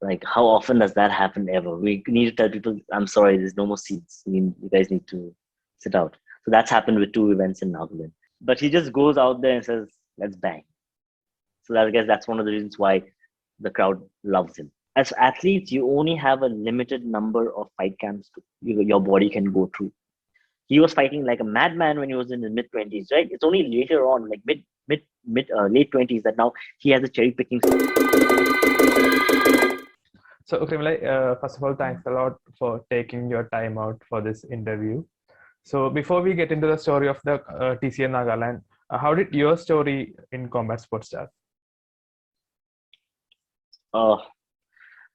Like, how often does that happen ever? We need to tell people, I'm sorry, there's no more seats. You guys need to sit out. So that's happened with 2 events in Nagaland. But he just goes out there and says, let's bang. So I guess that's one of the reasons why the crowd loves him. As athletes, you only have a limited number of fight camps your body can go through. He was fighting like a madman when he was in his mid 20s, right? It's only later on, like late 20s, that now he has a cherry picking. So, Khriemelie, first of all, thanks a lot for taking your time out for this interview. So, before we get into the story of the TCA Nagaland, how did your story in combat sports start?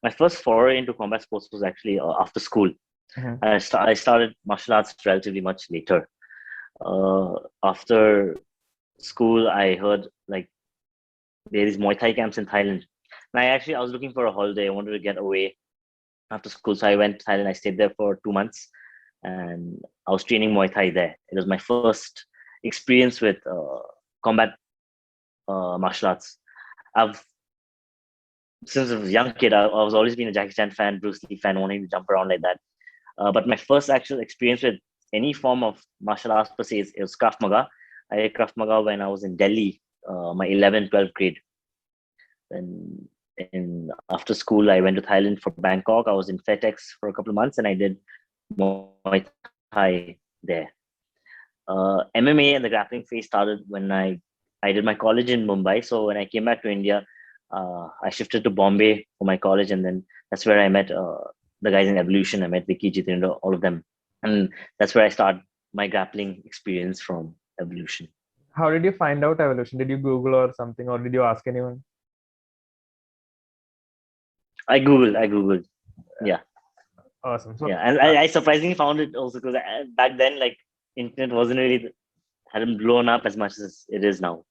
My first foray into combat sports was actually after school. Mhm. I started martial arts relatively much later. After school, I heard like there is Muay Thai camps in Thailand. And I was looking for a holiday. I wanted to get away after school, so I went to Thailand. I stayed there for 2 months, and I was training Muay Thai there. It was my first experience with combat martial arts. I've Since I was a young kid, I was always been a Jackie Chan fan, Bruce Lee fan, wanting to jump around like that. But my first actual experience with any form of martial arts per se it was Krav Maga. I did Krav Maga when I was in Delhi, my 11th, 12th grade. And after school, I went to Thailand for Bangkok. I was in FedEx for a couple of months, and I did Muay Thai there. MMA and the grappling phase started when I did my college in Mumbai. So when I came back to India, I shifted to Bombay for my college, and then that's where I met the guys in Evolution. I met Vicky, Jitendra, all of them, and that's where I started my grappling experience from Evolution. How did you find out Evolution? Did you Google or something, or did you ask anyone? I googled, yeah. Awesome. So, Yeah, and I surprisingly found it also because back then, like, internet hadn't blown up as much as it is now.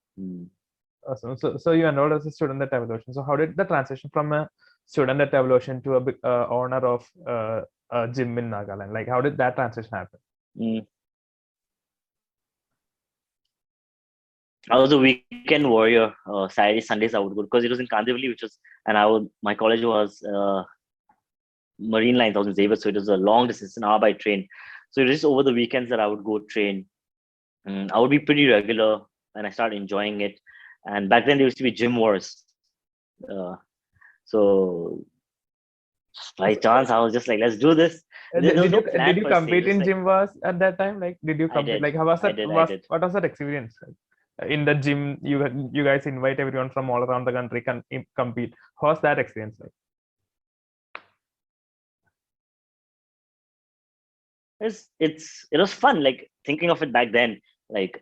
awesome. So you enrolled as a student at Evolution. So how did the transition from a student at Evolution to a owner of a gym in Nagaland? Like, how did that transition happen? Mm. I was a weekend warrior. Saturday, Sundays I would go because it was in Kandivali, my college was Marine Lines. I was in Xavier, so it was a long distance, an hour by train. So it was just over the weekends that I would go train. I would be pretty regular, and I started enjoying it. And back then there used to be gym wars. So by chance, I was just like, let's do this. There was no plan Did you per se. compete Just in like gym wars at that time? Like, did you I compete? did, Like, how was I that? did, I did. What was that experience? Like, in the gym, you guys invite everyone from all around the country can compete. How was that experience like? It was fun. Like thinking of it back then, like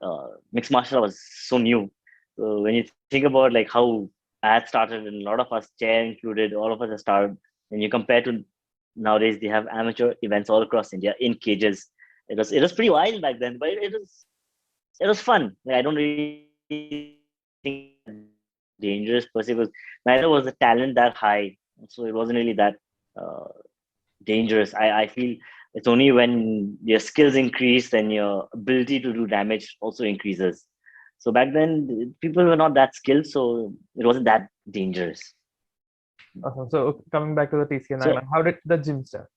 mixed martial art was so new. So when you think about like how I had started, and a lot of us, chair included, all of us have started, and you compare to nowadays, they have amateur events all across India in cages. It was pretty wild back then, but it was fun. Like, I don't really think dangerous per se, because neither was the talent that high, so it wasn't really that uh, dangerous. I feel it's only when your skills increase, then your ability to do damage also increases. So back then, people were not that skilled, so it wasn't that dangerous. Awesome. So coming back to the TCA So Nagaland, how did the gym start?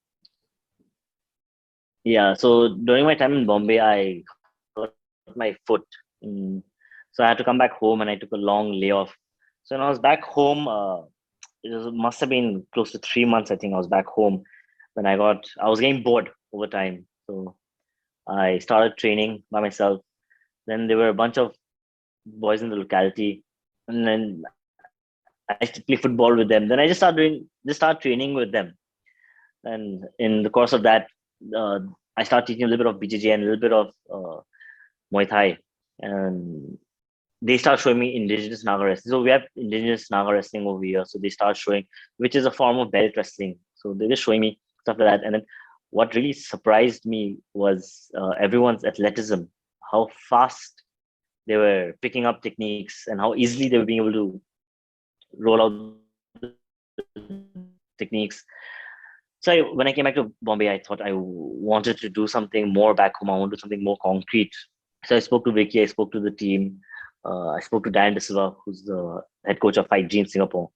yeah, so during my time in Bombay, I hurt my foot. Mm. So I had to come back home, and I took a long layoff. So when I was back home, must have been close to 3 months. I think I was back home when I was getting bored over time. So I started training by myself. Then there were a bunch of boys in the locality, and then I used to play football with them. Then I just started training with them. And in the course of that, uh, I started teaching a little bit of BJJ and a little bit of Muay Thai. And they start showing me indigenous Naga wrestling. So we have indigenous Naga wrestling over here. So they start showing, which is a form of belt wrestling. So they're just showing me stuff like that. And then what really surprised me was everyone's athleticism, how fast they were picking up techniques, and how easily they were being able to roll out techniques. So when I came back to Bombay, I thought I wanted to do something more back home. I wanted to do something more concrete. So I spoke to Vicky, I spoke to the team, I spoke to Dan De Silva, who's the head coach of Fight G in Singapore,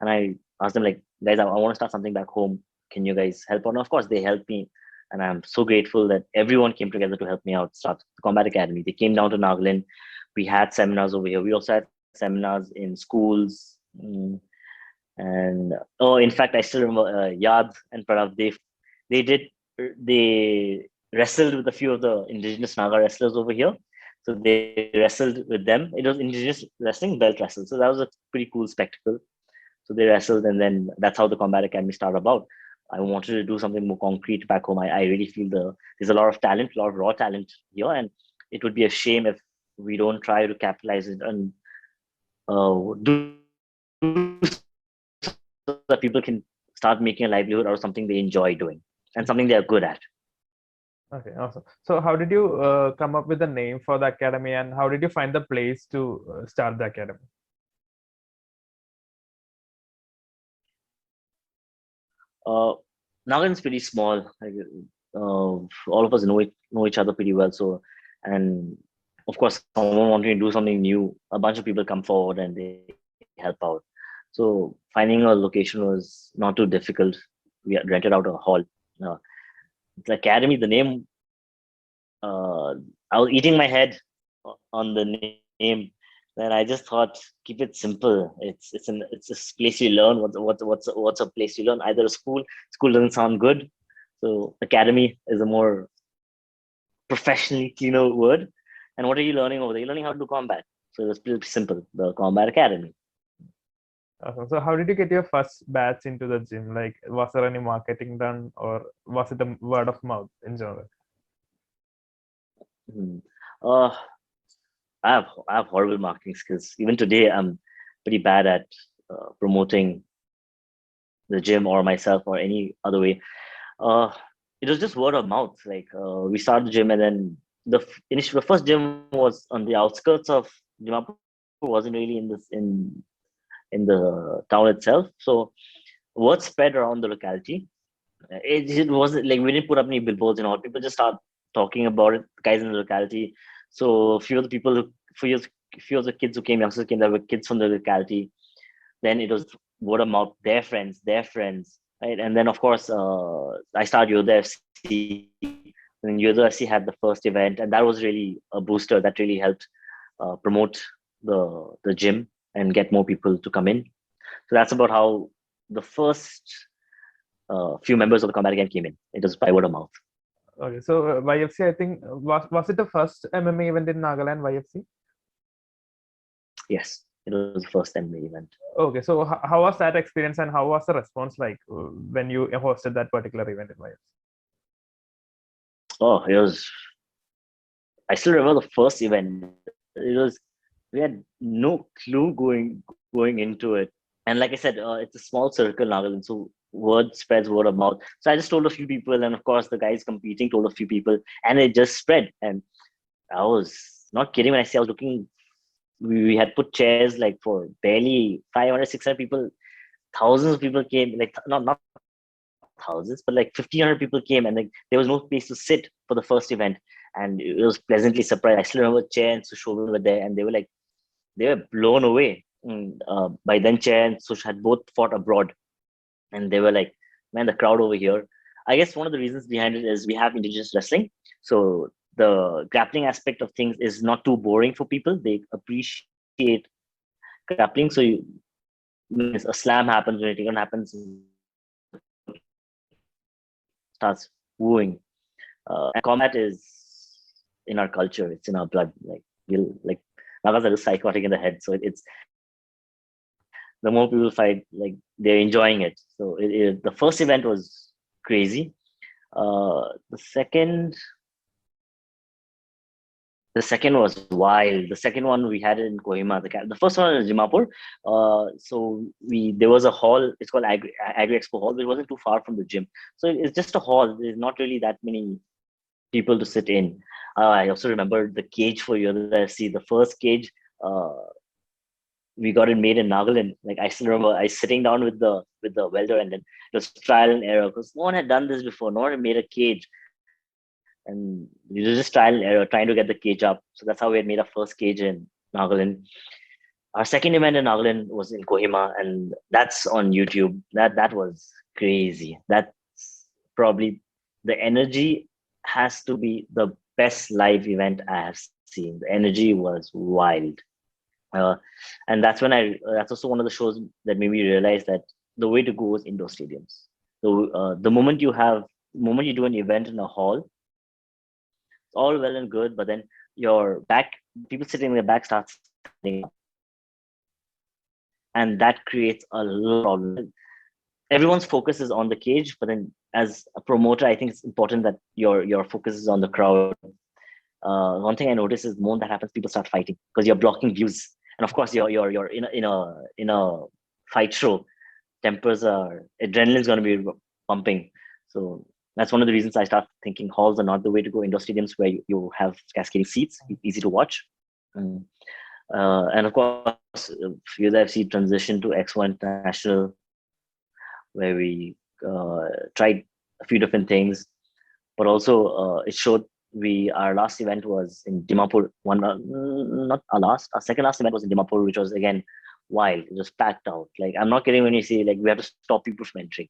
and I asked them like, guys, I want to start something back home. Can you guys help out? And of course, they helped me, and I'm so grateful that everyone came together to help me out. Start the Combat Academy. They came down to Nagaland. We had seminars over here. We also had seminars in schools. And oh, in fact, I still remember Yad and Pranav. They did they wrestled with a few of the indigenous Naga wrestlers over here. So they wrestled with them. It was indigenous wrestling, belt wrestle. So that was a pretty cool spectacle. So they wrestled, and then that's how the Combat Academy started about. I wanted to do something more concrete back home. I really feel there's a lot of talent, a lot of raw talent here, and it would be a shame if we don't try to capitalize it and do so that people can start making a livelihood out of something they enjoy doing and something they're good at. Okay, awesome. So how did you come up with the name for the academy, and how did you find the place to start the academy? Nagaland's pretty small. Like, all of us know each other pretty well. So, and of course, someone wanting to do something new, a bunch of people come forward and they help out. So, finding a location was not too difficult. We had rented out a hall. Uh, the academy, the name, I was eating my head on the name. Then I just thought, keep it simple. It's a place you learn. What's a place you learn? Either a school. School doesn't sound good, so academy is a more professionally cleaner word. And what are you learning over there? You're learning how to do combat. So it's pretty simple. The Combat Academy. Awesome. So how did you get your first batch into the gym? Like, was there any marketing done, or was it a word of mouth in general? Hmm. Uh, I have horrible marketing skills. Even today, I'm pretty bad at promoting the gym or myself or any other way. Uh, it was just word of mouth. Like we started the gym, and then the first gym was on the outskirts of Dimapur. Wasn't really in the town itself. So word spread around the locality. It wasn't like we didn't put up any billboards and all. People just start talking about it. Guys in the locality. So a few of the people who, few of the kids who came, youngsters came, that were kids from the locality. Then it was word of mouth, their friends, right? And then of course, I started Yoda FC. And Yoda FC had the first event, and that was really a booster. That really helped promote the gym and get more people to come in. So that's about how the first few members of the Combat Academy came in. It was by word of mouth. Okay, so YFC, I think was it the first MMA event in Nagaland? YFC. Yes, it was the first MMA event. Okay, so how was that experience, and how was the response like when you hosted that particular event in YFC? Oh, it was. I still remember the first event. We had no clue going into it. And like I said, it's a small circle now, and so word spreads word of mouth. So I just told a few people, and of course the guys competing told a few people, and it just spread. And I was not kidding when I say I was looking. We had put chairs like for barely 500, 600 people. Thousands of people came, like not thousands, but like 1,500 people came, and like there was no place to sit for the first event. And it was pleasantly surprised. I still remember Chair and Sushovan were there, and they were blown away. By then, Chair and Sush had both fought abroad, and they were like, man, the crowd over here. I guess one of the reasons behind it is we have indigenous wrestling. So the grappling aspect of things is not too boring for people. They appreciate grappling. So when a slam happens, when a takedown happens, starts wooing. And combat is in our culture. It's in our blood. Like Nagas are psychotic in the head. So it's the more people fight, like they're enjoying it. So the first event was crazy. The second was wild. The second one we had it in Kohima. The first one was Dimapur. So there was a hall. It's called Agri Expo Hall. But it wasn't too far from the gym. So it's just a hall. There's not really that many people to sit in. I also remember the cage for UFC. The first cage, we got it made in Nagaland. Like I still remember, I sitting down with the welder, and then it was trial and error because no one had done this before. No one had made a cage, and it was just trial and error trying to get the cage up. So that's how we had made our first cage in Nagaland. Our second event in Nagaland was in Kohima, and that's on YouTube. That was crazy. That's probably the energy has to be the best live event I have seen. The energy was wild, uh, and that's when I. That's also one of the shows that made me realize that the way to go is indoor stadiums. So the moment you do an event in a hall, it's all well and good, but then your back people sitting in the back start standing up, and that creates a lot of problem. Everyone's focus is on the cage, but then as a promoter, I think it's important that your focus is on the crowd. One thing I notice is the moment that happens, people start fighting because you're blocking views, and of course, you're in a fight show. Tempers are adrenaline's going to be pumping, so that's one of the reasons I start thinking halls are not the way to go. Indoor stadiums where you have cascading seats, easy to watch. Mm. And of course, UFC transition to X1 International, where we tried a few different things, but also it showed our last event was in Dimapur. Not our second last event was in Dimapur, which was again wild. It was packed out. Like I'm not kidding when you say like we have to stop people from entering.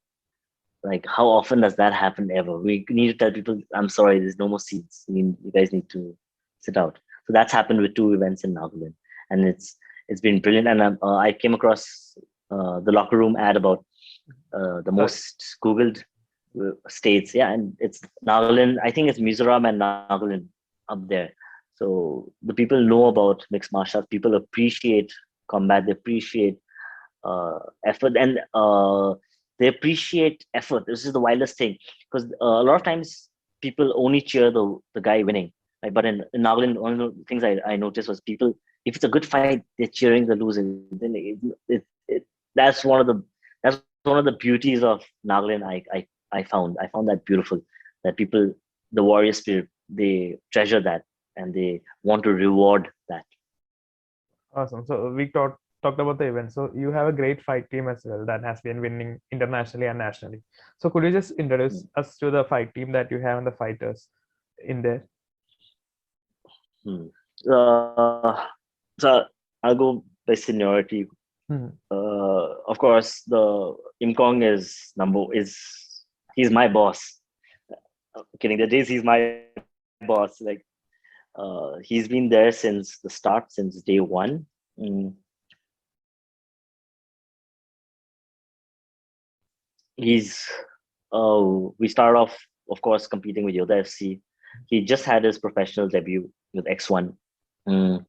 Like how often does that happen ever? We need to tell people, I'm sorry, there's no more seats. You guys need to sit out. So that's happened with two events in Nagaland, and it's been brilliant. And I came across the locker room ad about the most googled states. Yeah, and it's Nagaland. I think it's Mizoram and Nagaland up there. So the people know about mixed martial arts. People appreciate combat. They appreciate effort, and they appreciate effort. This is the wildest thing because a lot of times people only cheer the guy winning. Right? But in Nagaland, one of the things I noticed was people, if it's a good fight, they're cheering the loser. Then that's one of the beauties of Nagaland. I found that beautiful. That people, the warrior spirit, they treasure that and they want to reward that. Awesome. So we talked about the event. So you have a great fight team as well that has been winning internationally and nationally. So could you just introduce us to the fight team that you have and the fighters in there? Hmm. So I'll go by seniority. Of course, the Imkong is he's my boss. I'm kidding. The days he's my boss. Like he's been there since the start, since day one. Mm. He's we start off, of course, competing with Yoda FC. He just had his professional debut with X1. Mm.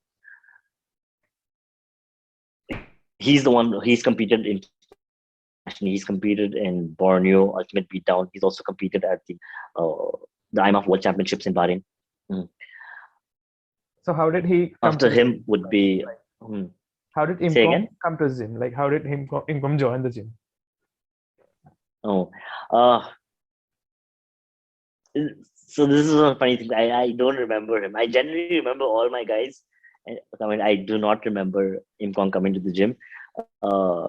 He's the one. He's competed internationally. He's competed in Borneo Ultimate Beatdown. He's also competed at the IMF World Championships in Bahrain. Mm. So how did he come After to him gym? would be How did say Imkom again. come to the gym? Like how did Imkom join the gym? Oh, uh, so this is a funny thing. I don't remember him. I generally remember all my guys. I mean, I do not remember Imkong coming to the gym. Uh,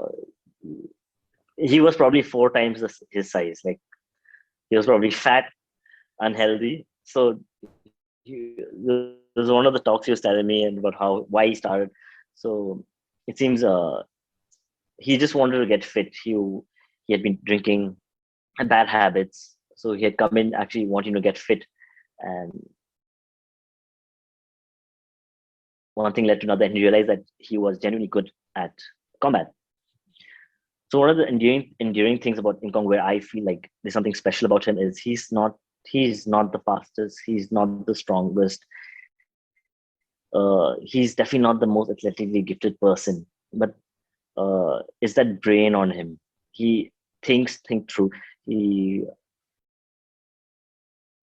he was probably four times his size. Like he was probably fat, unhealthy. So there's one of the talks he was telling me and about why he started. So it seems he just wanted to get fit. He had been drinking and bad habits, so he had come in actually wanting to get fit, and one thing led to another, and he realized that he was genuinely good at combat. So one of the enduring things about Inkong, where I feel like there's something special about him, is he's not the fastest, he's not the strongest, he's definitely not the most athletically gifted person, but it's that brain on him. He think through. He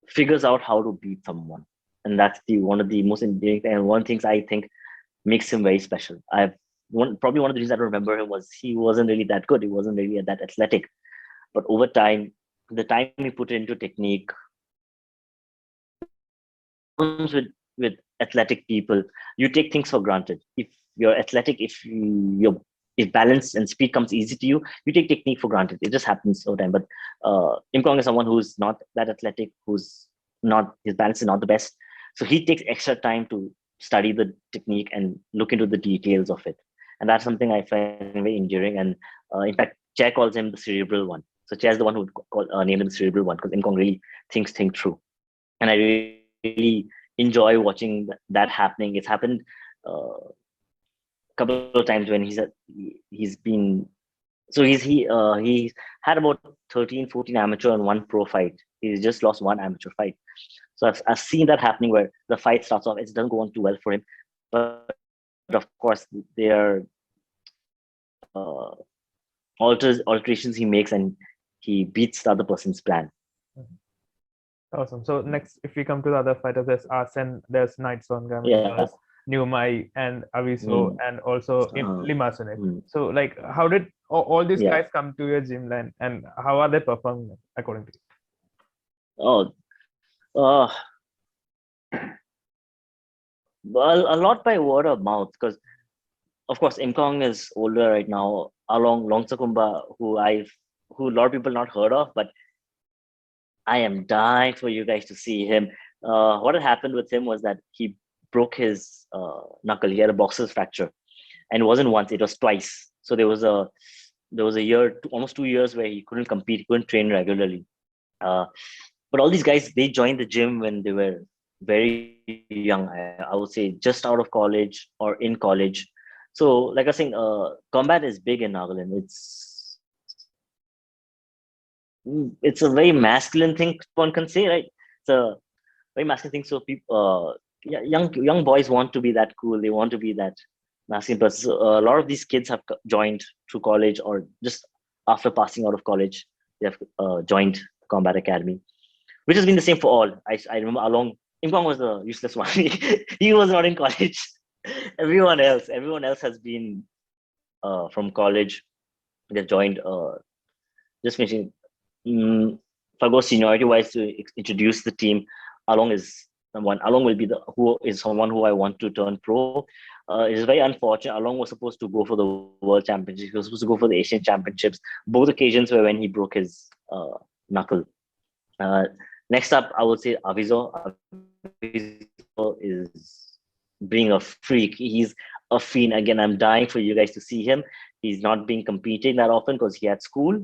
figures out how to beat someone, and that's the one of the most endearing and one things I think makes him very special. Probably one of the reasons I don't remember him was he wasn't really that good. He wasn't really that athletic, but over time, the time he put into technique, comes with athletic people. You take things for granted. If you're athletic, if balance and speed comes easy to you, you take technique for granted. It just happens over time. But Imkong is someone who's not that athletic, who's not, his balance is not the best. So he takes extra time to study the technique and look into the details of it. and that's something I find very endearing. And in fact, Chair calls him the cerebral one. So Chair is the one who would name him the cerebral one, because Imkong really thinks things through, and I really enjoy watching that happening. It's happened a couple of times when he's been he's had about 13, 14 amateur and one pro fight. He's just lost one amateur fight. So I've seen that happening where the fight starts off, it doesn't go on too well for him. But of course, there are uh, alterations he makes, and he beats the other person's plan. Awesome. So next, if we come to the other fighters, there's Arsen, there's Knights Angami, Yeah. there's Numai and Aviso, and also Limassune. So like, how did all these guys come to your gym line, and how are they performing according to you? Well, a lot by word of mouth, because of course Imkong is older right now, along Longsakumba, who a lot of people not heard of, but I am dying for you guys to see him. What had happened with him was that he broke his knuckle. He had a boxer's fracture, and it wasn't once; it was twice. So there was a year, almost 2 years, where he couldn't compete, he couldn't train regularly. But all these guys, they joined the gym when they were very young. I would say just out of college or in college. So, like I was saying, combat is big in Nagaland. It's a very masculine thing, one can say, right? It's a very masculine thing. So people, young boys want to be that cool. They want to be that masculine person. So, a lot of these kids have joined through college, or just after passing out of college, they have joined Combat Academy, which has been the same for all. I remember along Imkong was the useless one. He was not in college. Everyone else has been from college. They've joined. Just finishing. If I go seniority wise to introduce the team, Along is someone. Along will be someone who I want to turn pro. It is very unfortunate. Along was supposed to go for the World Championships. He was supposed to go for the Asian Championships. Both occasions were when he broke his knuckle. Next up, I would say Aviso. Aviso is being a freak. He's a fiend. Again, I'm dying for you guys to see him. He's not been competing that often because he had school.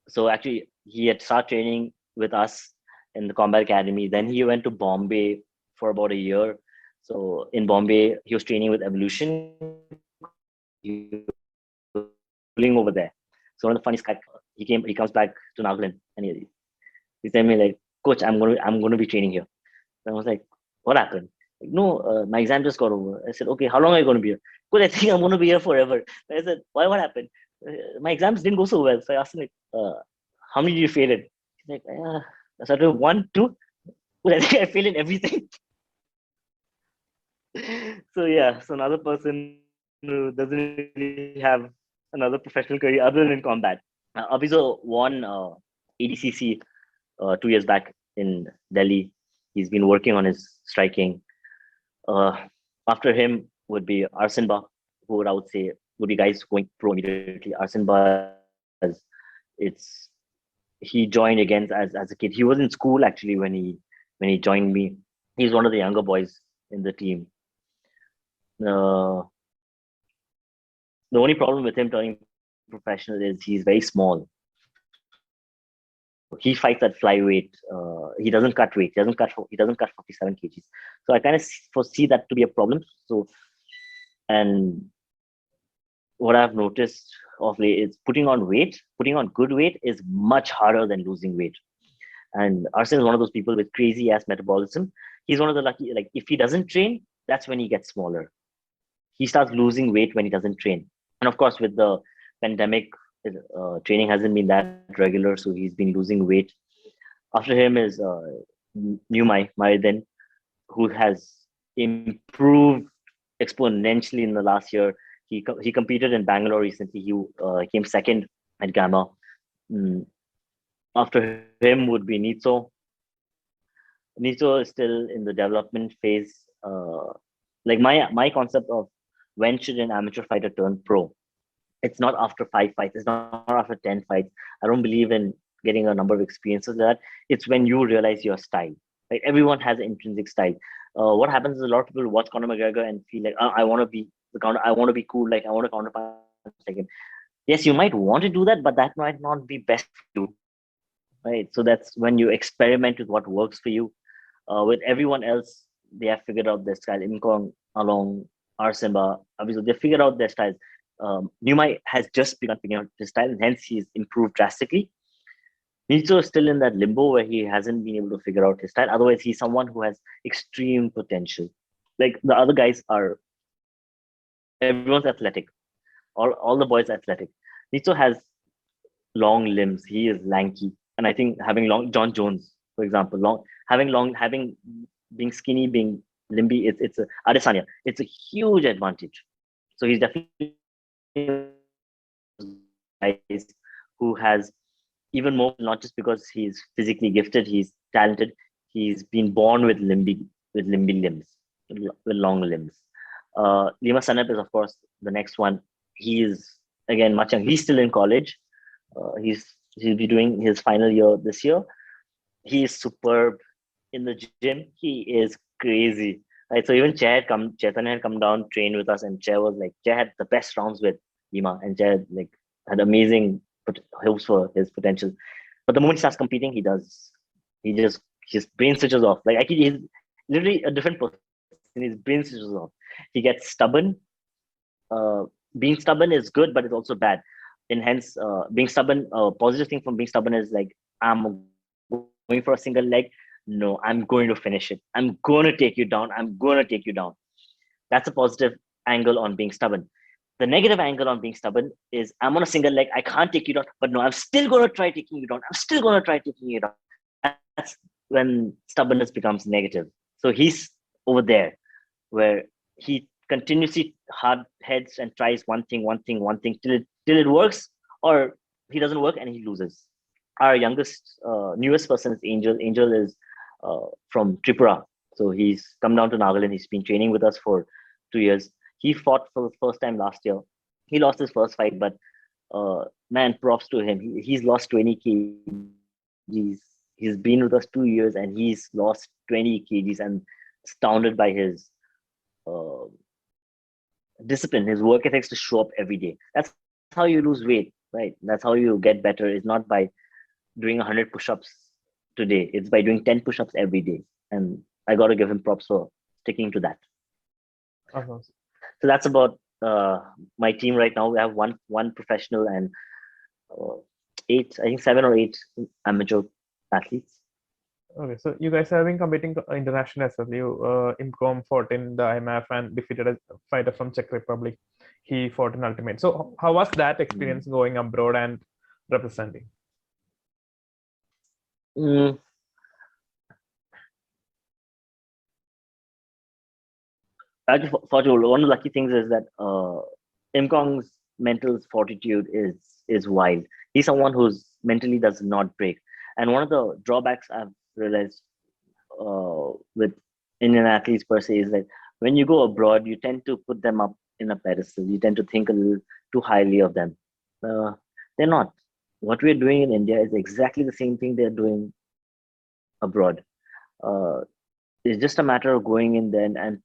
So actually, he had started training with us in the Combat Academy. Then he went to Bombay for about a year. So in Bombay, he was training with Evolution. He was pulling over there. So one of the funniest guys, he comes back to Nagaland, and he told me like, "Coach, I'm going to be training here." And I was like, "What happened?" Like, "No, my exam just got over." I said, "Okay, how long are you going to be here?" "Coach, I think I'm going to be here forever." I said, "Why? What happened?" My exams didn't go so well. So I asked him like, "How many did you fail in?" He's like, I started 1, 2. Well, I think I failed in everything. So yeah, so another person who doesn't really have another professional career other than combat. Abizo won ADCC 2 years back in Delhi. He's been working on his striking. After him would be Arsenba, who I would say would be guys going pro immediately. Arsenba, he joined again as a kid. He was in school actually when he joined me. He's one of the younger boys in the team. The only problem with him turning professional is he's very small. So he fights at flyweight. He doesn't cut weight. He doesn't cut 47 kgs. So I kind of foresee that to be a problem. So, and what I've noticed of late is putting on good weight is much harder than losing weight. And Arsene is one of those people with crazy ass metabolism. He's one of the lucky, like if he doesn't train, that's when he gets smaller. He starts losing weight when he doesn't train. And of course, with the pandemic, training hasn't been that regular, so he's been losing weight. After him is Mariden, who has improved exponentially in the last year. He competed in Bangalore recently. He came second at Gamma. After him would be Nitso. Nitso is still in the development phase. Like my concept of when should an amateur fighter turn pro? It's not after 5 fights. It's not after 10 fights. I don't believe in getting a number of experiences like that. It's when you realize your style. Like everyone has an intrinsic style. What happens is a lot of people watch Conor McGregor and feel like, I want to be the counter. I want to be cool, like I want to counter punch like him. Yes, you might want to do that, but that might not be best for you, right? So that's when you experiment with what works for you. With everyone else, they have figured out their style. Imkong, Along, Arsimba, obviously they figured out their styles. Numai has just begun figuring out his style, and hence he's improved drastically. Nicho is still in that limbo where he hasn't been able to figure out his style. Otherwise, he's someone who has extreme potential. Like the other guys are, everyone's athletic. All the boys are athletic. Nicho has long limbs. He is lanky, and I think having long John Jones, for example, having being skinny, being limby, it's a Adesanya. It's a huge advantage. So he's definitely guys who has even more, not just because he's physically gifted, he's talented. He's been born with limby limbs, with long limbs. Lima Sanep is of course the next one. He is again much young. He's still in college. He'll be doing his final year this year. He is superb in the gym. He is crazy. Right. So even Chaitanya had come down, train with us, and Chair was like, Chair had the best rounds with Lima, and Chair like had amazing hopes for his potential. But the moment he starts competing, his brain switches off. Like he's literally a different person. His brain switches off. He gets stubborn. Being stubborn is good, but it's also bad. And hence, being stubborn, positive thing from being stubborn is like, I'm going for a single leg. No, I'm going to finish it. I'm going to take you down. I'm going to take you down. That's a positive angle on being stubborn. The negative angle on being stubborn is I'm on a single leg. I can't take you down, but no, I'm still going to try taking you down. I'm still going to try taking you down. That's when stubbornness becomes negative. So he's over there where he continuously hard heads and tries one thing till it works, or he doesn't work and he loses. Our newest person is Angel. Angel is from Tripura. So he's come down to Nagaland. He's been training with us for 2 years. He fought for the first time last year. He lost his first fight, but man, props to him. He's lost 20 kgs. He's been with us 2 years and he's lost 20 kgs, and astounded by his uh, discipline, his work ethics to show up every day. That's how you lose weight, right? That's how you get better. It's not by doing 100 push-ups today. It's by doing 10 push-ups every day. And I got to give him props for sticking to that. Uh-huh. So that's about my team right now. We have one professional and I think 7 or 8 amateur athletes. Okay, so you guys have been competing internationally as well. You Imcom fought in the IMF and defeated a fighter from Czech Republic. He fought in Ultimate. So how was that experience going abroad and representing? Fortunately, one of the lucky things is that Imkong's mental fortitude is wild. He's someone who's mentally does not break. And one of the drawbacks I've realized with Indian athletes per se is that when you go abroad, you tend to put them up in a pedestal. You tend to think a little too highly of them. They're not. What we're doing in India is exactly the same thing they're doing abroad. It's just a matter of going in there and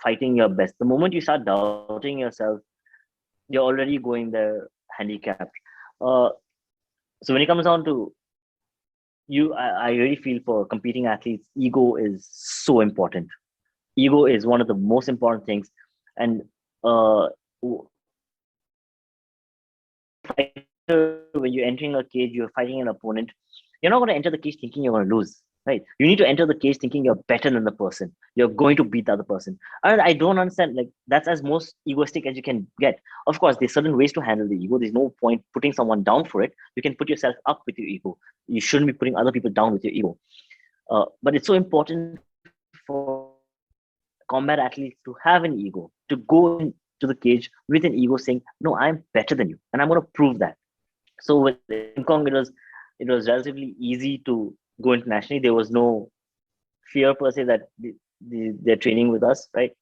fighting your best. The moment you start doubting yourself, you're already going there handicapped. So when it comes down to I really feel for competing athletes, ego is so important. Ego is one of the most important things. And when you're entering a cage, you're fighting an opponent. You're not going to enter the cage thinking you're going to lose, right? You need to enter the cage thinking you're better than the person. You're going to beat the other person. And I don't understand, like, that's as most egoistic as you can get. Of course, there's certain ways to handle the ego. There's no point putting someone down for it. You can put yourself up with your ego. You shouldn't be putting other people down with your ego. But it's so important for combat athletes to have an ego, to go into the cage with an ego saying, no, I'm better than you, and I'm going to prove that. So with Kong, it was relatively easy to go internationally. There was no fear per se that they're training with us, right?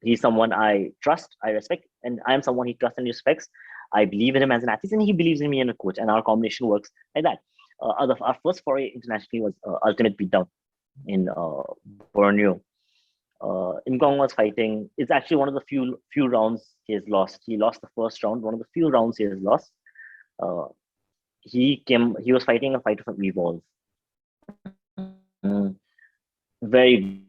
He's someone I trust, I respect, and I'm someone he trusts and respects. I believe in him as an athlete, and he believes in me as a coach, and our combination works like that. Our first foray internationally was Ultimate Beatdown in Borneo. Imkong was fighting. It's actually one of the few rounds he has lost. He lost the first round. One of the few rounds he has lost. Uh, he was fighting a fighter from Evolve. Very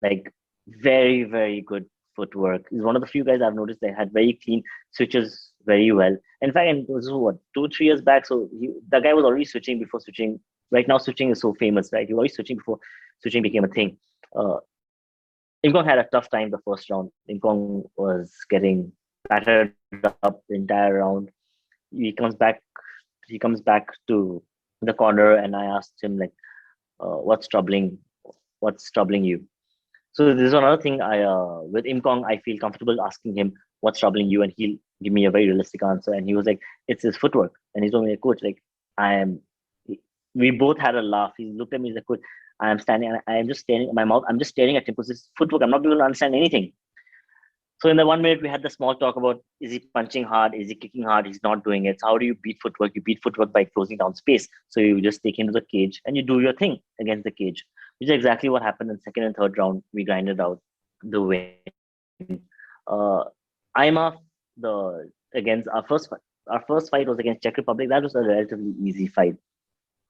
like very good footwork. He's one of the few guys I've noticed that had very clean switches very well. In fact, and this was what 2 3 years back. So the guy was already switching before switching. Right now, switching is so famous, right? He was already switching before switching became a thing. Imkong had a tough time the first round. Imkong was getting battered up the entire round. He comes back. He comes back to the corner, and I asked him like, "What's troubling? What's troubling you?" So this is another thing. With Imkong, I feel comfortable asking him what's troubling you, and he'll give me a very realistic answer. And he was like, "It's his footwork." And he told me, "Coach, like I am." We both had a laugh. He looked at me. He's like, "Coach, I am standing. And I am just staring. My mouth. I'm just staring at him because his footwork. I'm not able to understand anything." So in the 1 minute, we had the small talk about is he punching hard? Is he kicking hard? He's not doing it. So how do you beat footwork? You beat footwork by closing down space. So you just take him to the cage and you do your thing against the cage, which is exactly what happened in second and third round. We grinded out the win. I'm off the against our first fight was against Czech Republic. That was a relatively easy fight.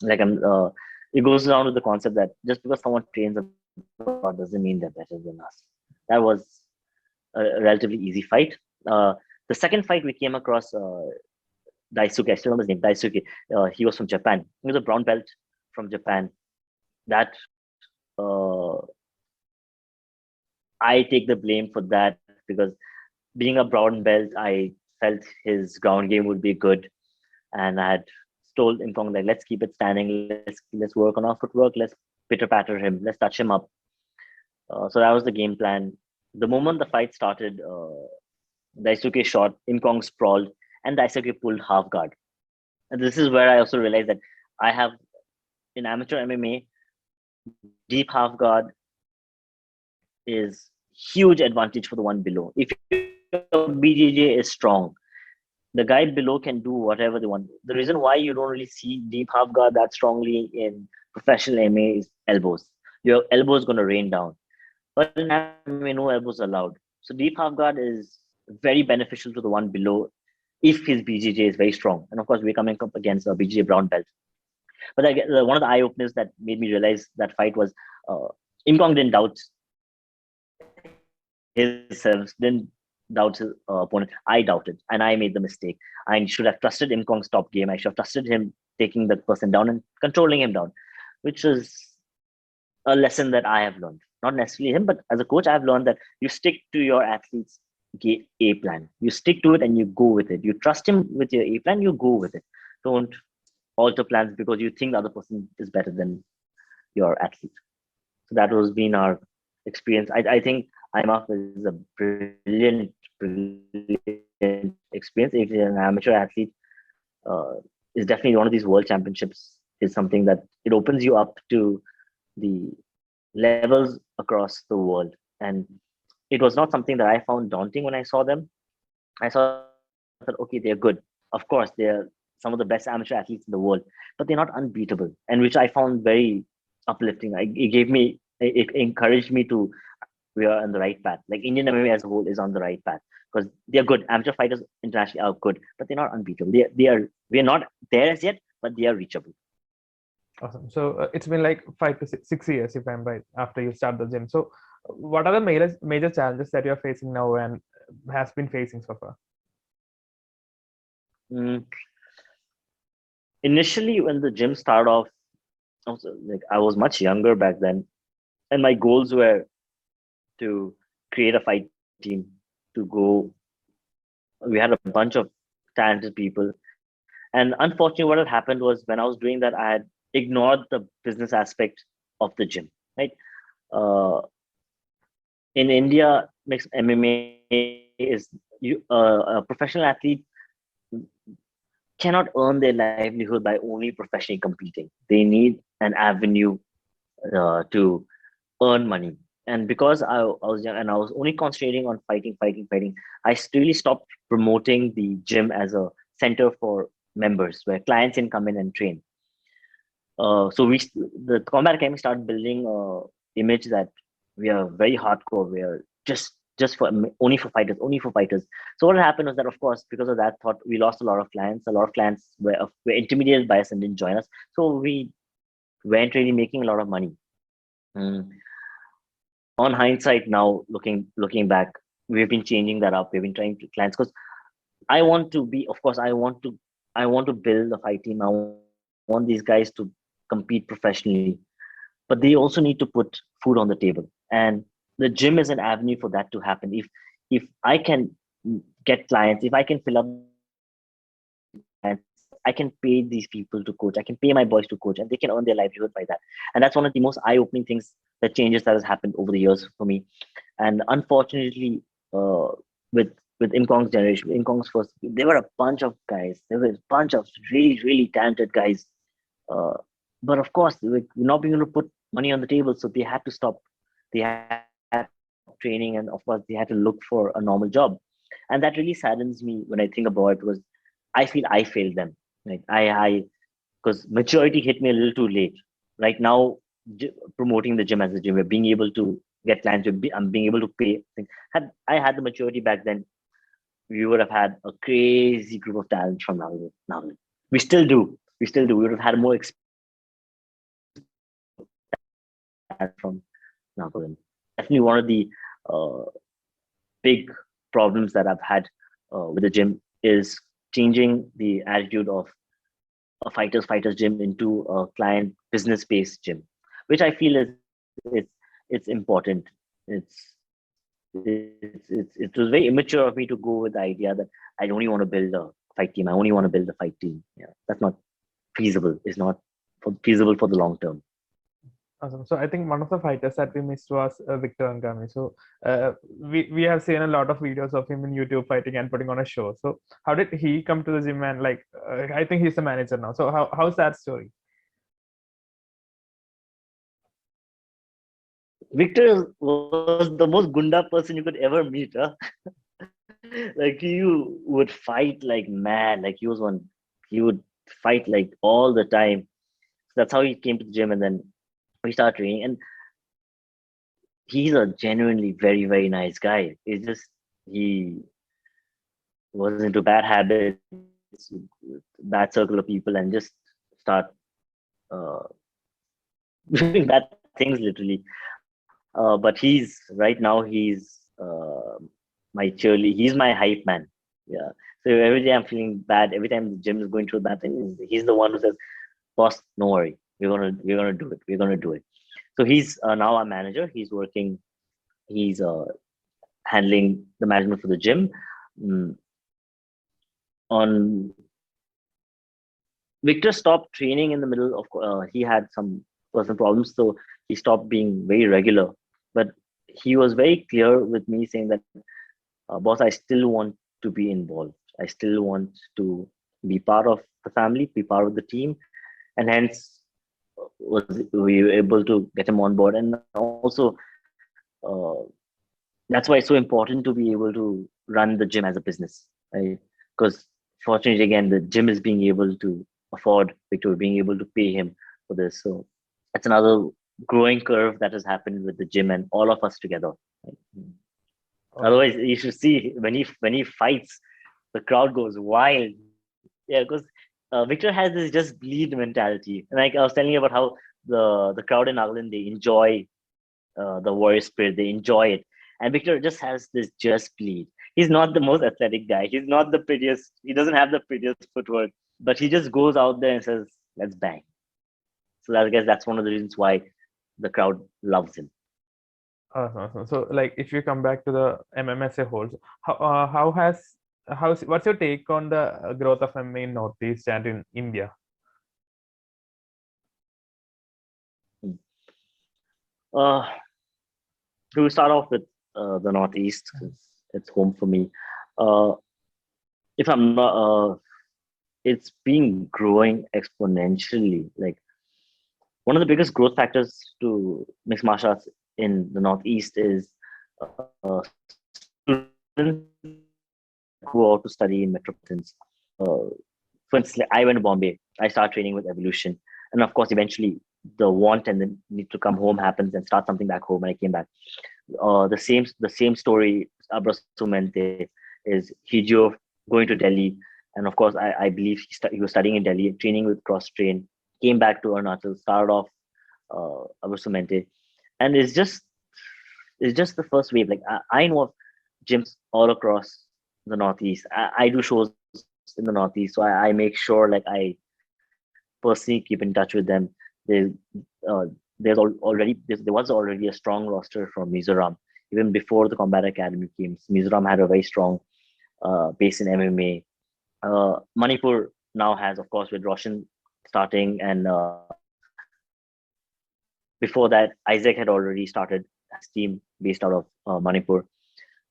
Like it goes down with the concept that just because someone trains abroad doesn't mean they're better than us. That was a relatively easy fight. The second fight we came across Daisuke. I still remember his name, Daisuke. He was from Japan. He was a brown belt from Japan. That uh, I take the blame for that because being a brown belt, I felt his ground game would be good, and I had told Imkong like, let's keep it standing. Let's work on our footwork. Let's pitter patter him. Let's touch him up. So that was the game plan. The moment the fight started, Daisuke shot, Imkong sprawled, and Daisuke pulled half guard. And this is where I also realized that I have in amateur MMA, deep half guard is huge advantage for the one below. If your BJJ is strong, the guy below can do whatever they want. The reason why you don't really see deep half guard that strongly in professional MMA is elbows. Your elbow is going to rain down. But in MMA, no elbows allowed. So deep half guard is very beneficial to the one below if his BJJ is very strong. And of course, we're coming up against a BJJ brown belt. But one of the eye openers that made me realize that fight was Imkong didn't doubt himself, didn't doubt his opponent. I doubted, and I made the mistake. I should have trusted Imkong's top game. I should have trusted him taking the person down and controlling him down, which is a lesson that I have learned. Not necessarily him, but as a coach, I've learned that you stick to your athlete's A plan. You stick to it and you go with it. You trust him with your A plan, you go with it. Don't alter plans because you think the other person is better than your athlete. So that was been our experience. I think IMAF is a brilliant experience. If you're an amateur athlete, is definitely one of these world championships is something that it opens you up to the levels across the world. And it was not something that I found daunting when I saw them. I saw that, okay, they're good. Of course, they're some of the best amateur athletes in the world, but they're not unbeatable. And which I found very uplifting. It encouraged me to, we are on the right path. Like Indian MMA as a whole is on the right path because they're good. Amateur fighters internationally are good, but they're not unbeatable. We're not there as yet, but they are reachable. Awesome. So it's been like 5 to 6 years, if I'm right, after you start the gym. So what are the major challenges that you're facing now and has been facing so far? Initially, when the gym started off, I was much younger back then, and my goals were to create a fight team, to go. We had a bunch of talented people, and unfortunately, what had happened was when I was doing that, I had ignored the business aspect of the gym. Right, in India, mixed MMA is a professional athlete cannot earn their livelihood by only professionally competing. They need an avenue to earn money. And because I was young and I was only concentrating on fighting, I really stopped promoting the gym as a center for members where clients can come in and train. So the Combat Academy started building a image that we are very hardcore. We are just for only for fighters, only for fighters. So what happened was that, of course, because of that thought, we lost a lot of clients. A lot of clients were intimidated by us and didn't join us. So we weren't really making a lot of money. Mm. On hindsight, now looking back, we've been changing that up. We've been trying to clients because I want to be, of course, I want to build a fight team. I want these guys to compete professionally, but they also need to put food on the table. And the gym is an avenue for that to happen. If I can get clients, if I can fill up the gym with clients, I can pay these people to coach. I can pay my boys to coach, and they can earn their livelihood by that. And that's one of the most eye-opening things, the changes that has happened over the years for me. And unfortunately, uh, with Imkong's generation, Imkong's first, there were a bunch of guys. There were a bunch of really talented guys. Uh, but of course, we're not being able to put money on the table, so they had to stop. They had to stop training, and of course, they had to look for a normal job. And that really saddens me when I think about it, because I feel I failed them. Like because maturity hit me a little too late. Right now, promoting the gym as a gym, we're being able to get clients. I'm being able to pay. Had I had the maturity back then, we would have had a crazy group of talent from Nagaland. We still do. We still do. We would have had more experienced talent from Nagaland. Definitely one of the uh, big problems that I've had with the gym is changing the attitude of a fighters gym into a client business based gym, which I feel is it's important. It was very immature of me to go with the idea that I only want to build a fight team. I only want to build a fight team. Yeah, that's not feasible. It's not feasible for the long term. Awesome. So I think one of the fighters that we missed was Victor Angami. So we have seen a lot of videos of him in YouTube fighting and putting on a show. So how did he come to the gym, and like I think he's the manager now. So how's that story? Victor was the most gunda person you could ever meet. Huh? Like you would fight like mad. Like he would fight like all the time. So that's how he came to the gym, and then we started training. And he's a genuinely very nice guy. It's just he was into bad habits, bad circle of people, and just start uh, doing bad things literally. But right now he's my cheerleader. He's my hype man. Yeah. So every day I'm feeling bad. Every time the gym is going through bad thing, he's the one who says, "Boss, no worry. We're gonna do it. We're gonna do it." So he's now our manager. He's working. He's handling the management for the gym. Mm, on Victor stopped training in the middle of. He had some personal problems, so he stopped being very regular. But he was very clear with me, saying that, "Boss, I still want to be involved. I still want to be part of the family, be part of the team," and hence we were able to get him on board. And also, uh, that's why it's so important to be able to run the gym as a business, right? Because fortunately, again, the gym is being able to afford Victor, being able to pay him for this. So that's another growing curve that has happened with the gym and all of us together. Right? Okay. Otherwise, you should see when he fights, the crowd goes wild. Yeah, because Victor has this just bleed mentality. And like I was telling you about how the crowd in Nagaland, they enjoy the warrior spirit. They enjoy it. And Victor just has this just bleed. He's not the most athletic guy. He's not the prettiest. He doesn't have the prettiest footwork, but he just goes out there and says, "Let's bang." So I guess that's one of the reasons why the crowd loves him. Awesome, awesome. So like if you come back to the MMA as a whole, so how has how's what's your take on the growth of MMA in Northeast and in India? Uh, to start off with the Northeast, 'cause it's home for me. Uh, if I'm not, it's been growing exponentially. Like one of the biggest growth factors to mixed martial arts in the Northeast is students that go out to study in metropolitans. For instance, like I went to Bombay. I started training with Evolution, and of course, eventually the want and the need to come home happens and start something back home. And I came back. The same story, Abrasumente, is he drove going to Delhi, and of course I believe he was studying in Delhi, training with cross train, came back to Arunachal, started off Abrasumente, and it's just the first wave. Like I know of gyms all across the Northeast. I do shows in the Northeast, so I make sure like I personally keep in touch with them. There's there was already a strong roster from Mizoram even before the Combat Academy came. Mizoram had a very strong base in MMA. Manipur now has, of course, with Roshan starting, and before that, Isaac had already started his team based out of Manipur.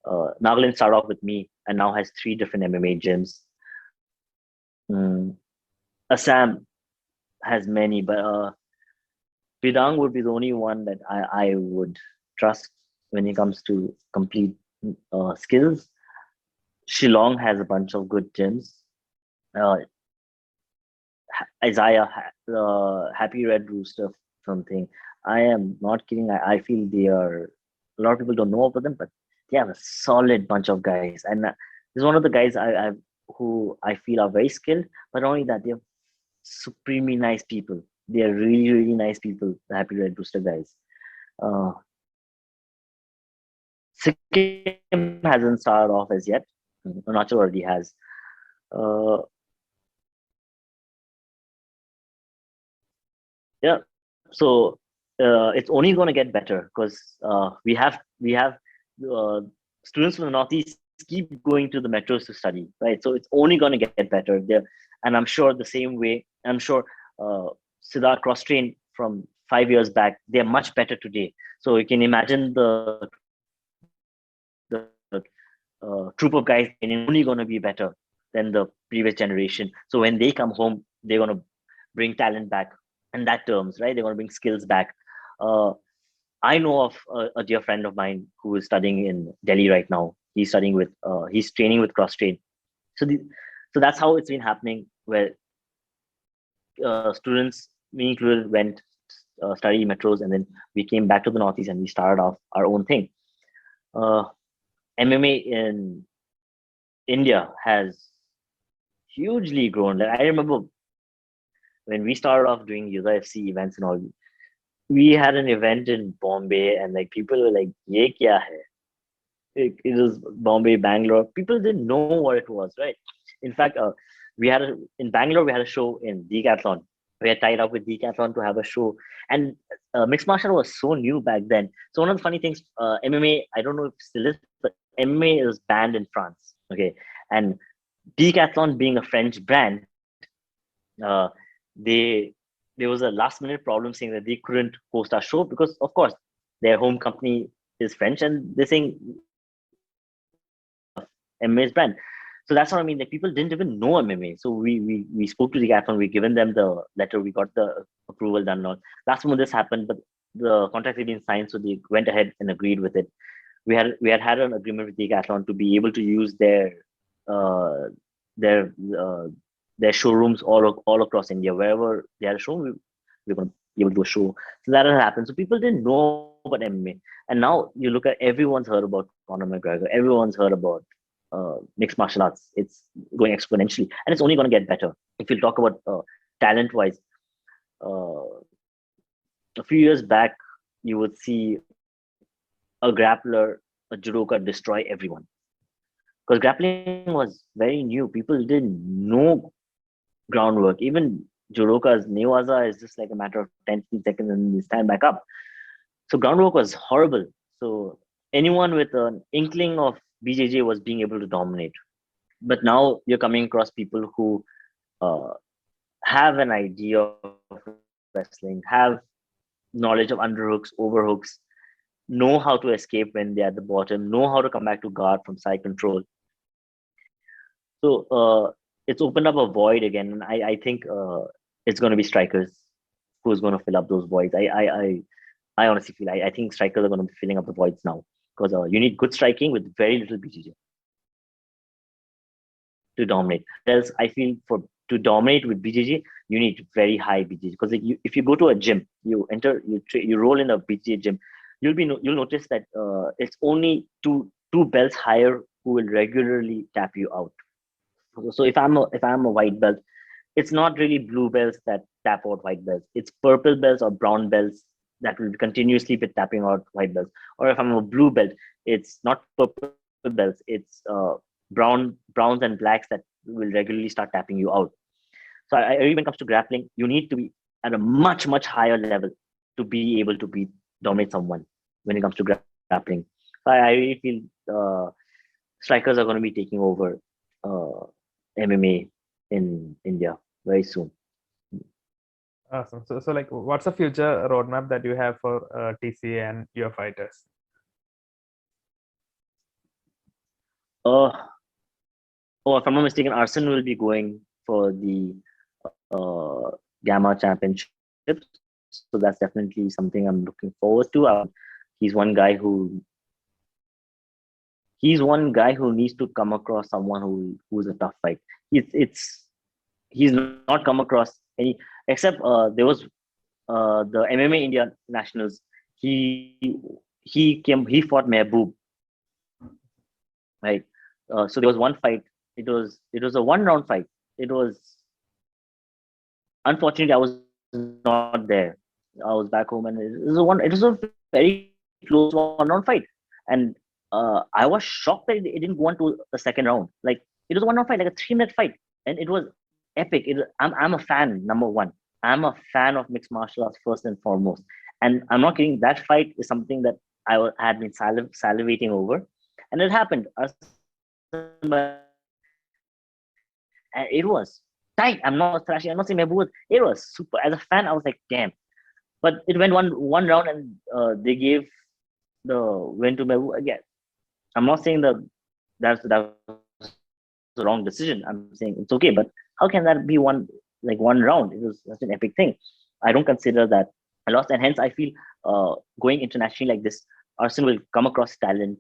Nagaland started off with me and now has three different MMA gyms. Assam has many, but Bidang would be the only one that I would trust when it comes to complete skills. Shillong has a bunch of good gyms. Uh, Isaiah, Happy Red Rooster, something. I am not kidding. I feel they are. A lot of people don't know about them, but they have a solid bunch of guys. And this is one of the guys who I feel are very skilled. But not only that, they're supremely nice people. They are really, really nice people. The Happy Red Rooster guys. Uh, Sikkim hasn't started off as yet. Arunachal already has. Uh, yeah, so it's only going to get better because we have uh, students from the Northeast keep going to the metros to study, right? So it's only going to get better there, and I'm sure the same way. I'm sure Siddharth cross trained from 5 years back. They're much better today. So you can imagine the troop of guys and only going to be better than the previous generation. So when they come home, they're going to bring talent back in that terms, right? They're going to bring skills back. Uh, I know of a dear friend of mine who is studying in Delhi right now. He's training with cross train. So that's how it's been happening, where students, me included, went study metros, and then we came back to the Northeast and we started off our own thing. Uh, MMA in India has hugely grown. Like I remember when we started off doing user FC events and all, we had an event in Bombay, and like people were like, "Ye kya hai?" It was Bombay, Bangalore. People didn't know what it was, right? In fact, in Bangalore we had a show in Decathlon. We had tied up with Decathlon to have a show, and mixed martial art was so new back then. So one of the funny things, MMA, I don't know if it still is, but MMA is banned in France. Okay, and Decathlon being a French brand, uh, they there was a last minute problem saying that they couldn't host our show because, of course, their home company is French, and they're saying MMA's brand. So that's what I mean. Like people didn't even know MMA. So we spoke to the Decathlon, we given them the letter, we got the approval done. All last moment this happened, but the contract had been signed, so they went ahead and agreed with it. We had an agreement with Decathlon to be able to use uh, their uh, their showrooms all across India. Wherever they had a show, we were going to be able to do a show. So that had happened. So people didn't know about MMA, and now you look at everyone's heard about Conor McGregor. Everyone's heard about mixed martial arts. It's going exponentially, and it's only going to get better. If you talk about talent wise, uh, a few years back, you would see a grappler, a judoka destroy everyone because grappling was very new. People didn't know groundwork. Even judoka's newaza is just like a matter of 10, 15 seconds and you stand back up. So groundwork was horrible. So anyone with an inkling of BJJ was being able to dominate. But now you're coming across people who uh, have an idea of wrestling, have knowledge of underhooks, overhooks, know how to escape when they're at the bottom, know how to come back to guard from side control. So it's opened up a void again, and I think it's going to be strikers who's going to fill up those voids. I honestly feel I think strikers are going to be filling up the voids now because you need good striking with very little BJJ to dominate. Else, I feel for to dominate with BJJ, you need very high BJJ. Because if you go to a gym, you enter, you roll in a BJJ gym, you'll notice that it's only two belts higher who will regularly tap you out. So if I'm a white belt, it's not really blue belts that tap out white belts. It's purple belts or brown belts that will continuously be tapping out white belts. Or if I'm a blue belt, it's not purple belts. It's browns and blacks that will regularly start tapping you out. So when it comes to grappling, you need to be at a much higher level to be able to dominate someone when it comes to grappling. So I really feel strikers are going to be taking over MMA in India very soon. Awesome. So like, what's the future roadmap that you have for TCA and your fighters? Uh, oh, if I'm not mistaken, Arsen will be going for the Gamma Championships. So that's definitely something I'm looking forward to. He's one guy who needs to come across someone who's a tough fight. He's not come across any, except there was the MMA India nationals. He fought Mehboob, right? So there was one fight. It was a 1 round fight. It was, unfortunately, I was not there. I was back home, and it was a very close 1 round fight. And I was shocked that it didn't go on to the second round. Like, it was a 1 round fight, like a 3 minute fight, and it was epic. I'm a fan. Number one, I'm a fan of mixed martial arts first and foremost. And I'm not kidding. That fight is something that had been salivating over, and it happened. And it was tight. I'm not thrashing. I'm not saying Mehboob. It was super. As a fan, I was like, damn. But it went one round, and they gave the win to Mehboob again. I'm not saying that was the wrong decision. I'm saying it's okay, but how can that be one round? It was such an epic thing. I don't consider that a loss, and hence I feel going internationally like this, Arsen will come across talent,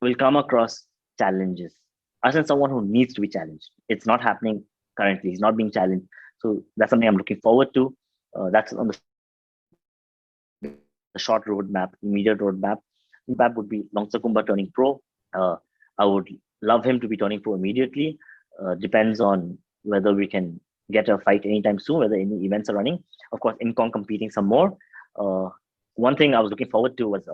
will come across challenges. Arsen is someone who needs to be challenged. It's not happening currently. He's not being challenged. So that's something I'm looking forward to. That's on the short roadmap, immediate roadmap. Roadmap would be Longsakumba turning pro. I would love him to be turning pro immediately. Depends on whether we can get a fight anytime soon, whether any events are running. Of course, Incon competing some more. One thing I was looking forward to was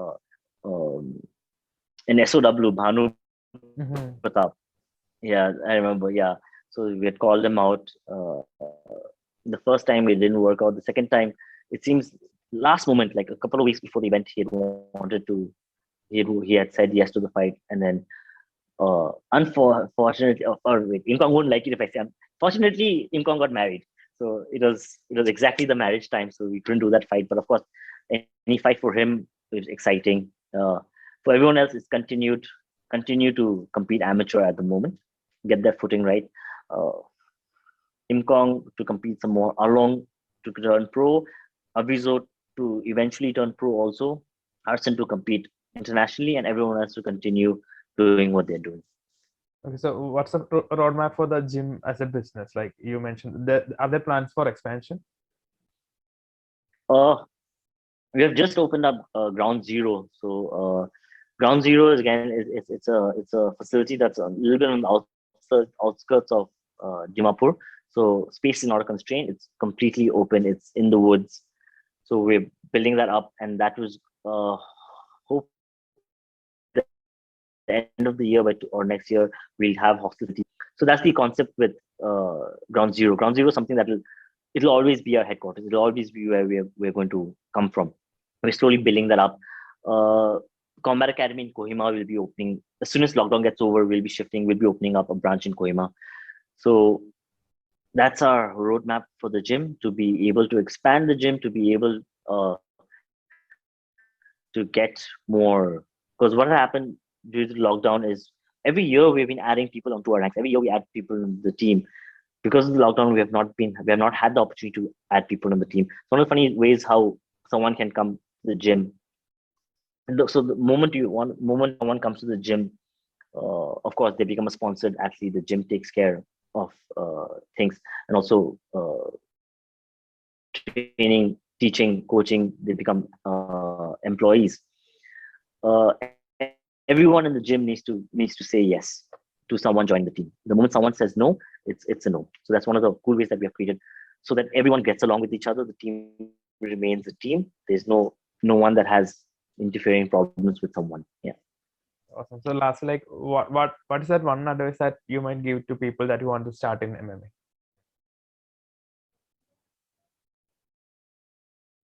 an SOW, Bhanu Pratap. Yeah, I remember. Yeah. So we had called him out. The first time it didn't work out. The second time, it seems last moment, like a couple of weeks before the event, he had said yes to the fight, and then unfortunately, wait, Imkong wouldn't like it if I say. Fortunately, Imkong got married, so it was exactly the marriage time, so we couldn't do that fight. But of course, any fight for him is exciting. For everyone else, it's continue to compete amateur at the moment, get their footing right. Imkong to compete some more, Along to turn pro, Avizo to eventually turn pro also, Arsen to compete internationally, and everyone else to continue doing what they're doing. Okay, so what's the roadmap for the gym as a business? Like you mentioned, are there plans for expansion? We have just opened up Ground Zero. So Ground Zero is again it's a facility that's a little bit on the outskirts of Dimapur. So space is not a constraint. It's completely open. It's in the woods. So we're building that up, and that was hope the end of the year or next year we'll have hospitality. So that's the concept with Ground Zero. Ground Zero is something it'll always be our headquarters. It'll always be where we're going to come from. We're slowly building that up. Combat Academy in Kohima will be opening as soon as lockdown gets over. We'll be opening up a branch in Kohima. So that's our roadmap for the gym, to be able to expand the gym, to be able to get more. Because what happened due to lockdown is every year we've been adding people onto our ranks. Every year we add people in the team. Because of the lockdown, we have not had the opportunity to add people on the team. It's one of the funny ways how someone can come to the gym. So the moment someone comes to the gym, Of course, they become a sponsored athlete. The gym takes care of things, and also training, teaching, coaching. They become employees. Everyone in the gym needs to say yes to someone joining the team. The moment someone says no, it's a no. So that's one of the cool ways that we have created, so that everyone gets along with each other. The team remains a team. There's no one that has interfering problems with someone. Yeah. Awesome. So lastly, like what is that one advice that you might give to people that you want to start in MMA?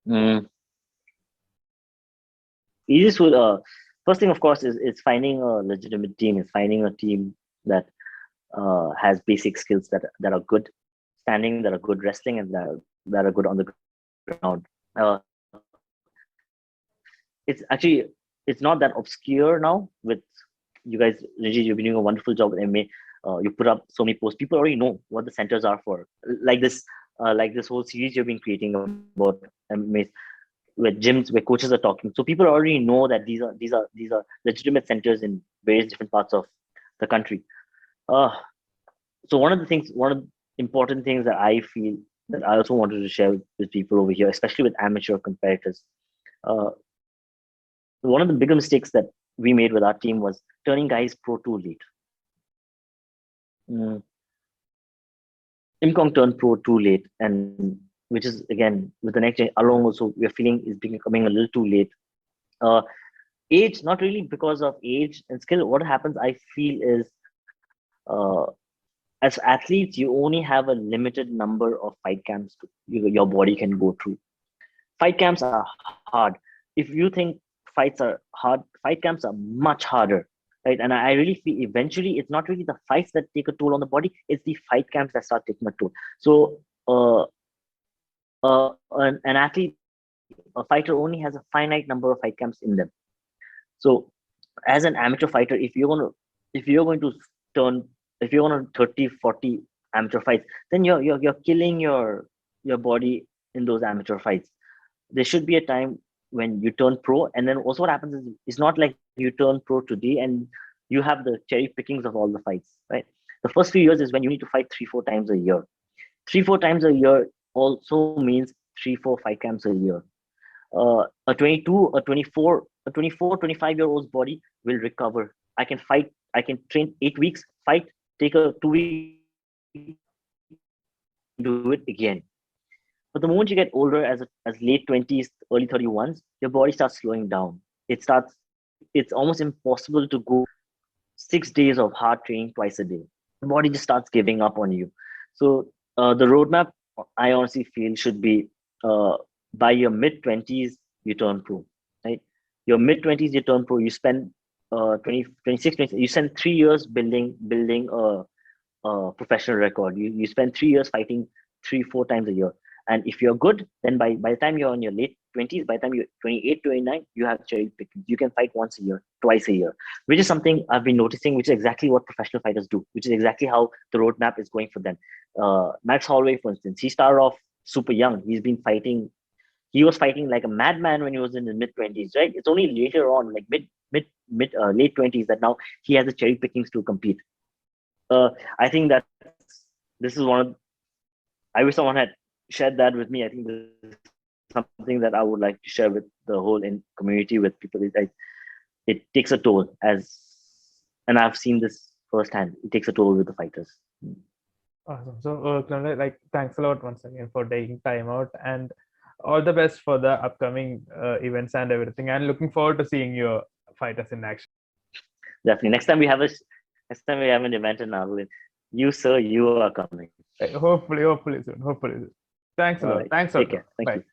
Mm. Easiest would first thing, of course, is finding a legitimate team. Is finding a team that has basic skills that are good standing, that are good wrestling, and that are good on the ground. It's actually, it's not that obscure now. With you guys, Rajesh, you've been doing a wonderful job with MMA. You put up so many posts. People already know what the centers are for. Like this whole series you've been creating about MMA, where gyms, where coaches are talking. So people already know that these are legitimate centers in various different parts of the country. Uh, so one of the important things that I feel that I also wanted to share with people over here, especially with amateur competitors. Uh, One of the bigger mistakes that we made with our team was turning guys pro too late. Mm. Imkong turned pro too late, and which is again with the next gen, along also we are feeling is becoming a little too late. Uh, Age, not really because of age and skill. What happens, I feel, is as athletes, you only have a limited number of fight camps your body can go through. Fight camps are hard. If you think fights are hard, fight camps are much harder, right? And I really feel eventually it's not really the fights that take a toll on the body, it's the fight camps that start taking a toll. So an athlete, a fighter only has a finite number of fight camps in them. So as an amateur fighter, if you're going to turn if you're going to 30 40 amateur fights, then you're killing your body in those amateur fights. There should be a time when you turn pro, and then also what happens is it's not like you turn pro today and you have the cherry pickings of all the fights, right? The first few years is when you need to fight 3-4 times a year. 3-4 times a year also means 3-4 fight camps a year. A 22, a 24, 25-year-old's body will recover. I can fight, I can train 8 weeks, fight, take a 2 week, do it again. But the moment you get older, as late 20s, early 31s, your body starts slowing down. It's almost impossible to go 6 days of hard training twice a day. The body just starts giving up on you. So the roadmap, I honestly feel, should be uh, by your mid 20s, you turn pro, right? Your mid 20s, you turn pro. You spend 20, 26, 20, you spend 3 years building a professional record. You spend 3 years fighting 3-4 times a year. And if you're good, then by the time you're in your late 20s, by the time you're 28, 29, you have cherry picking. You can fight once a year, twice a year, which is something I've been noticing, which is exactly what professional fighters do, which is exactly how the roadmap is going for them. Max Holloway, for instance, he started off super young. He was fighting like a madman when he was in his mid 20s, right? It's only later on, like late 20s, that now he has the cherry pickings to compete. I think this is I wish someone had shared that with me. I think this is something that I would like to share with the whole community, with people. It takes a toll, and I've seen this firsthand. It takes a toll with the fighters. Awesome. So, Khriemelie, like, thanks a lot once again for taking time out, and all the best for the upcoming events and everything. And looking forward to seeing your fighters in action. Definitely. Next time we have an event in Nagaland, you sir, you are coming. Hopefully soon. Hopefully soon. Thanks a All lot. right. Thanks a Take lot. care. Thank Bye. you.